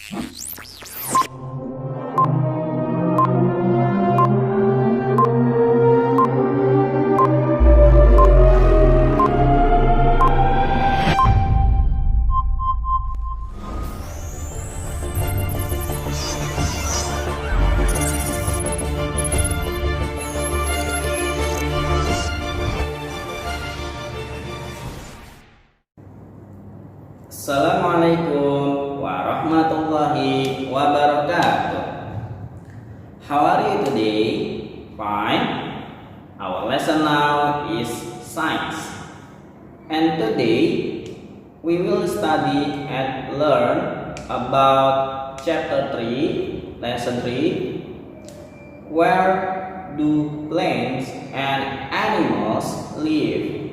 Assalamualaikum warahmatullahi wabarakatuh. How are you today? Fine. Our lesson now is science. And today we will study and learn about chapter 3, lesson 3. Where do plants and animals live?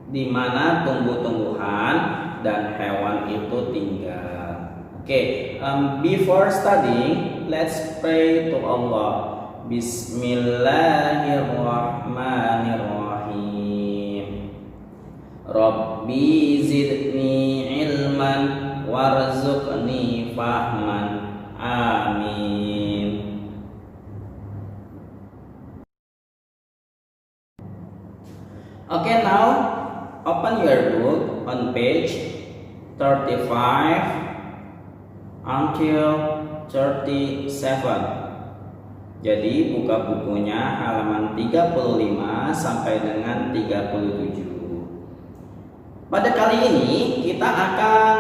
Di mana tumbuh-tumbuhan dan hewan itu tinggal. Before studying, let's pray to Allah. Bismillahirrahmanirrahim. Rabbi zidni ilman warzuqni fahman. Amin. Now open your book on page 35 until 37. Jadi buka bukunya halaman 35 sampai dengan 37. Pada kali ini kita akan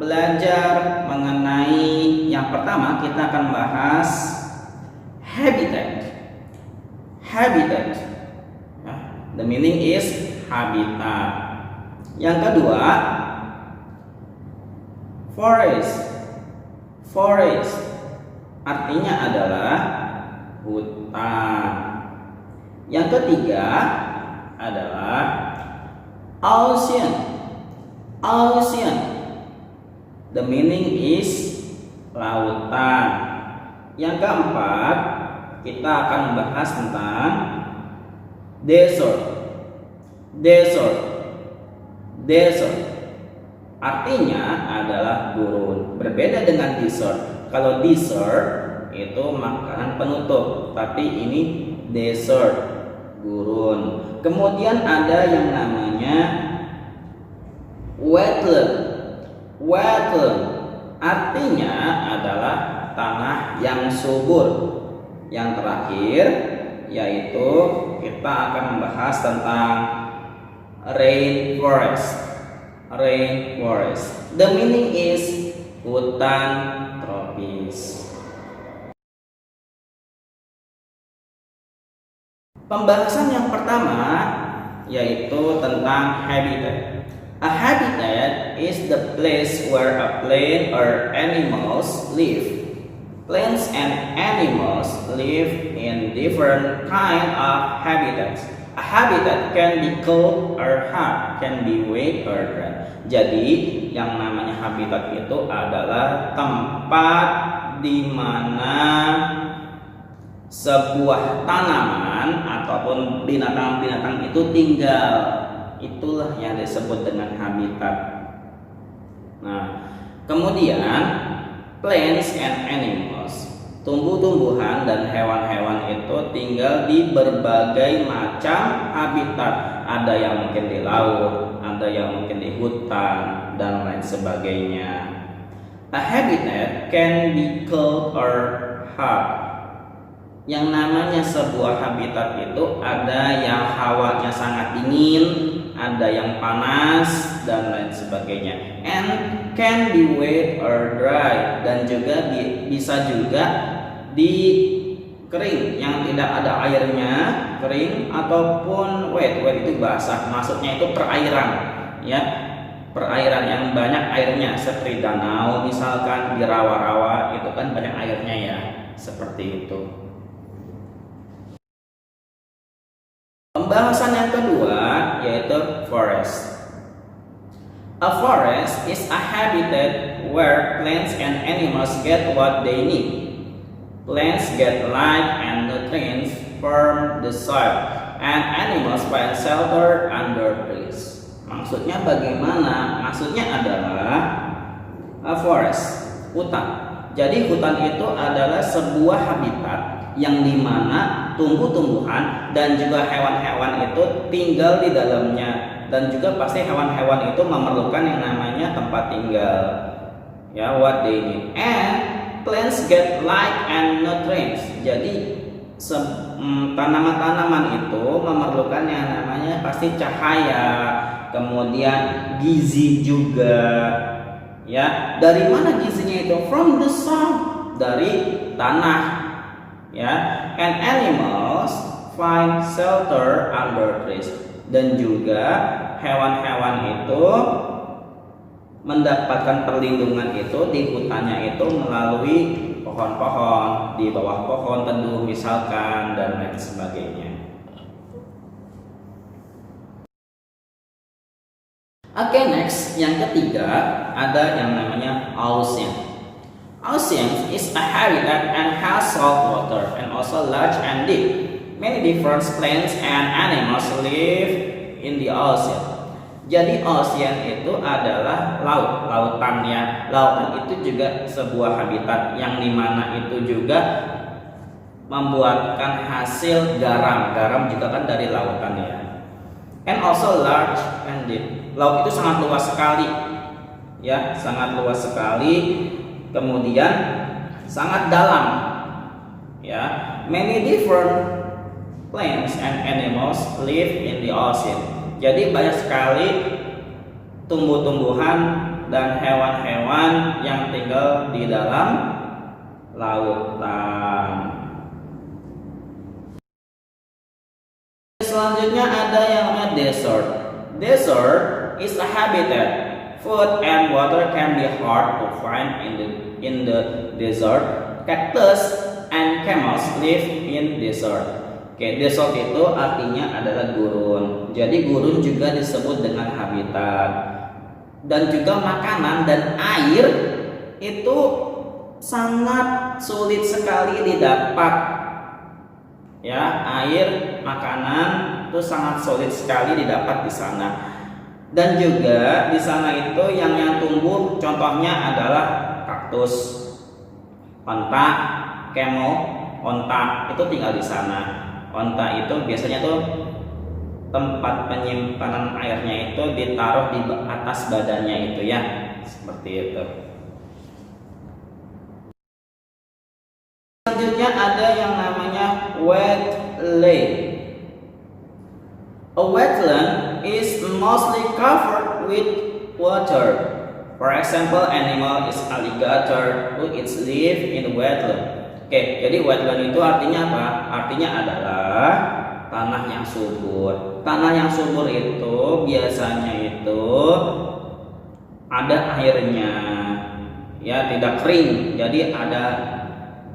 belajar mengenai yang pertama, kita akan bahas habitat. The meaning is habitat. Yang kedua, forest artinya adalah hutan. Yang ketiga adalah ocean. The meaning is lautan. Yang keempat, kita akan membahas tentang desert. Artinya adalah gurun. Berbeda dengan dessert. Kalau dessert itu makanan penutup, tapi ini desert, gurun. Kemudian ada yang namanya wetland. Artinya adalah tanah yang subur. Yang terakhir yaitu kita akan membahas tentang rainforest. The meaning is hutan tropis. Pembahasan yang pertama yaitu tentang habitat. A habitat is the place where a plant or animals live. Plants and animals live in different kind of habitats. A habitat can be cold or hot, can be wet or dry. Jadi yang namanya habitat itu adalah tempat di mana sebuah tanaman ataupun binatang-binatang itu tinggal. Itulah yang disebut dengan habitat. Nah, kemudian plants and animals, tumbuh-tumbuhan dan hewan-hewan itu tinggal di berbagai macam habitat. Ada yang mungkin di laut, ada yang mungkin di hutan, dan lain sebagainya. A habitat can be cold or hot. Yang namanya sebuah habitat itu ada yang hawanya sangat dingin, ada yang panas, dan lain sebagainya. And can be wet or dry, dan juga bisa juga di kering yang tidak ada airnya, kering, ataupun wet itu basah, maksudnya itu perairan, ya, perairan yang banyak airnya, seperti danau misalkan, di rawa-rawa itu kan banyak airnya ya, seperti itu. Pembahasan yang kedua yaitu forest. A forest is a habitat where plants and animals get what they need. Plants get light and nutrients from the soil, and animals find shelter under trees. Maksudnya bagaimana? Maksudnya adalah a forest. hutan. Jadi hutan itu adalah sebuah habitat yang dimana tumbuh-tumbuhan dan juga hewan-hewan itu tinggal di dalamnya, dan juga pasti hewan-hewan itu memerlukan yang namanya tempat tinggal, ya, what they need. And plants get light and nutrients. Jadi tanaman-tanaman itu memerlukan yang namanya pasti cahaya, kemudian gizi juga, ya. Dari mana gizinya itu? From the sun, dari tanah, ya. And animals find shelter under trees. Dan juga hewan-hewan itu mendapatkan perlindungan itu di hutannya itu melalui pohon-pohon, di bawah pohon teduh misalkan, dan lain sebagainya. Oke, next, yang ketiga ada yang namanya ocean. Ocean is a habitat and has salt water and also large and deep. Many different plants and animals live in the ocean. Jadi ocean itu adalah laut, lautan, ya. Lautan itu juga sebuah habitat yang dimana itu juga membuatkan hasil garam. Garam juga kan dari lautan, ya. And also large and deep. Laut itu sangat luas sekali, ya, sangat luas sekali. Kemudian sangat dalam, ya. Many different plants and animals live in the ocean. Jadi banyak sekali tumbuh-tumbuhan dan hewan-hewan yang tinggal di dalam lautan. Selanjutnya ada yang namanya desert. Desert is a habitat. Food and water can be hard to find in the desert. Cactus and camels live in desert. Oke, desert itu artinya adalah gurun. Jadi gurun juga disebut dengan habitat. Dan juga makanan dan air itu sangat sulit sekali didapat. Ya, air, makanan itu sangat sulit sekali didapat di sana. Dan juga di sana itu yang tumbuh contohnya adalah kaktus, onta, camel, onta itu tinggal di sana. Onta itu biasanya tuh tempat penyimpanan airnya itu ditaruh di atas badannya itu, ya, seperti itu. Selanjutnya ada yang namanya wetland. A wetland is mostly covered with water. For example, animal is alligator who is live in wetland. Oke, jadi wetland itu artinya apa? Artinya adalah tanah yang subur. Tanah yang subur itu biasanya itu ada airnya, ya, tidak kering. Jadi ada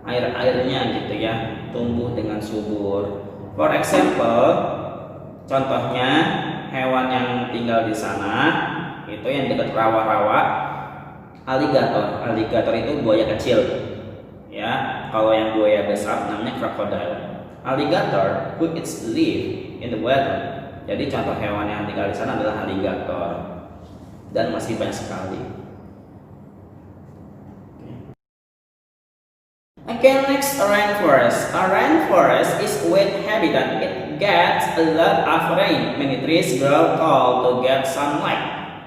air-airnya gitu, ya, tumbuh dengan subur. For example, contohnya hewan yang tinggal di sana itu yang dekat rawa-rawa, alligator. Alligator itu buaya kecil, ya. Kalau yang buaya besar namanya crocodile. Alligator who is live in the wetland. Jadi contoh hewan yang tinggal di sana adalah alligator, dan masih banyak sekali. Okay, next, rainforest. A rainforest is wet habitat. It gets a lot of rain. Many trees grow tall to get sunlight,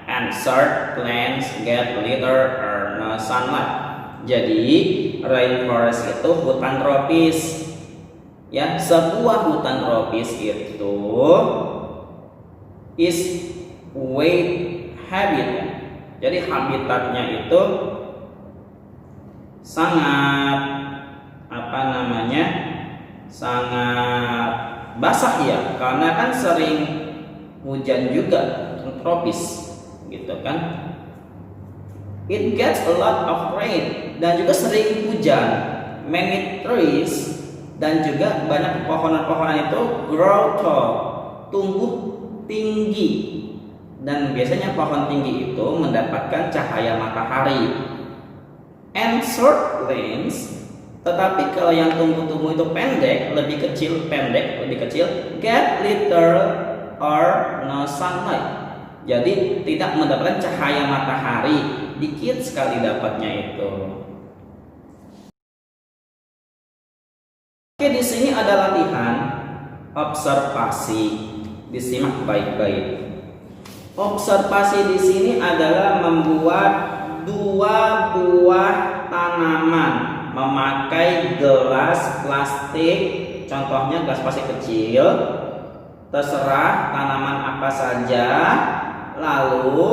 and certain plants get little or no sunlight. Jadi rainforest itu hutan tropis, ya. Sebuah hutan tropis itu is wet habitat. Jadi habitatnya itu sangat sangat basah, ya, karena kan sering hujan juga, tropis gitu kan. It gets a lot of rain, dan juga sering hujan. Many trees, dan juga banyak pohon-pohonan itu grow tall, tumbuh tinggi. Dan biasanya pohon tinggi itu mendapatkan cahaya matahari. And short limbs, tetapi kalau yang tumbuh-tumbuh itu pendek, lebih kecil, get little or no sunlight. Jadi tidak mendapatkan cahaya matahari. dikit sekali dapatnya itu. Oke, di sini ada latihan observasi. Disimak baik-baik. Observasi di sini adalah membuat 2 buah tanaman memakai gelas plastik. Contohnya gelas plastik kecil. Terserah tanaman apa saja. Lalu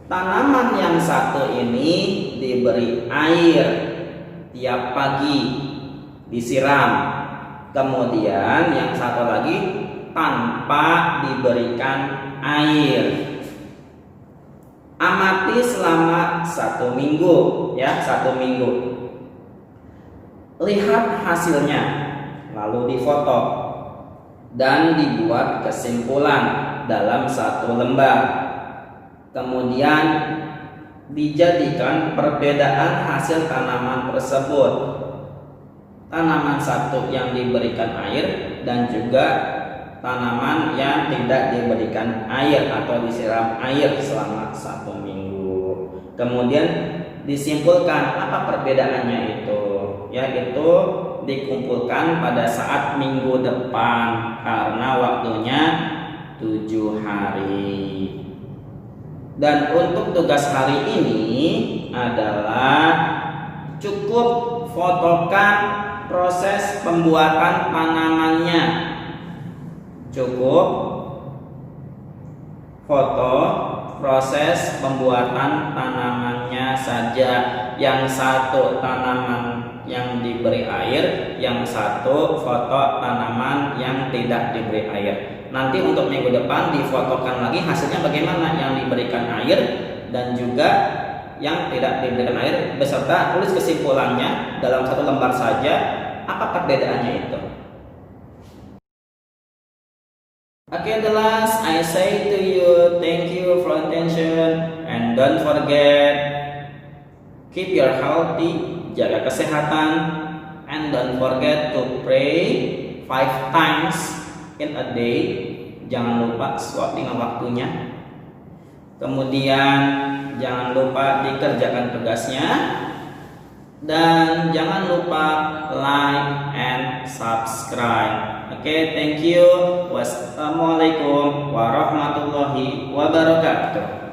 tanaman yang satu ini diberi air tiap pagi, disiram. Kemudian yang satu lagi tanpa diberikan air. Amati selama 1 minggu, ya, 1 minggu. Lihat hasilnya, lalu difoto dan dibuat kesimpulan dalam 1 lembar. Kemudian dijadikan perbedaan hasil tanaman tersebut. Tanaman satu yang diberikan air dan juga tanaman yang tidak diberikan air atau disiram air selama 1 minggu. Kemudian disimpulkan apa perbedaannya itu, yaitu dikumpulkan pada saat minggu depan karena waktunya 7 hari. Dan untuk tugas hari ini adalah cukup fotokan proses pembuatan tanamannya. Cukup foto proses pembuatan tanamannya saja. Yang satu tanaman yang diberi air, yang satu foto tanaman yang tidak diberi air. Nanti untuk minggu depan difotokan lagi hasilnya bagaimana yang diberikan air dan juga yang tidak diberikan air, beserta tulis kesimpulannya dalam 1 lembar saja. Apa perbedaannya itu? Okay, the last I say to you, thank you for attention and don't forget keep your healthy, jaga kesehatan, and don't forget to pray 5 times in a day. Jangan lupa sholat dengan waktunya. Kemudian jangan lupa dikerjakan tugasnya. Dan jangan lupa like and subscribe. Okay, thank you. Wassalamualaikum warahmatullahi wabarakatuh.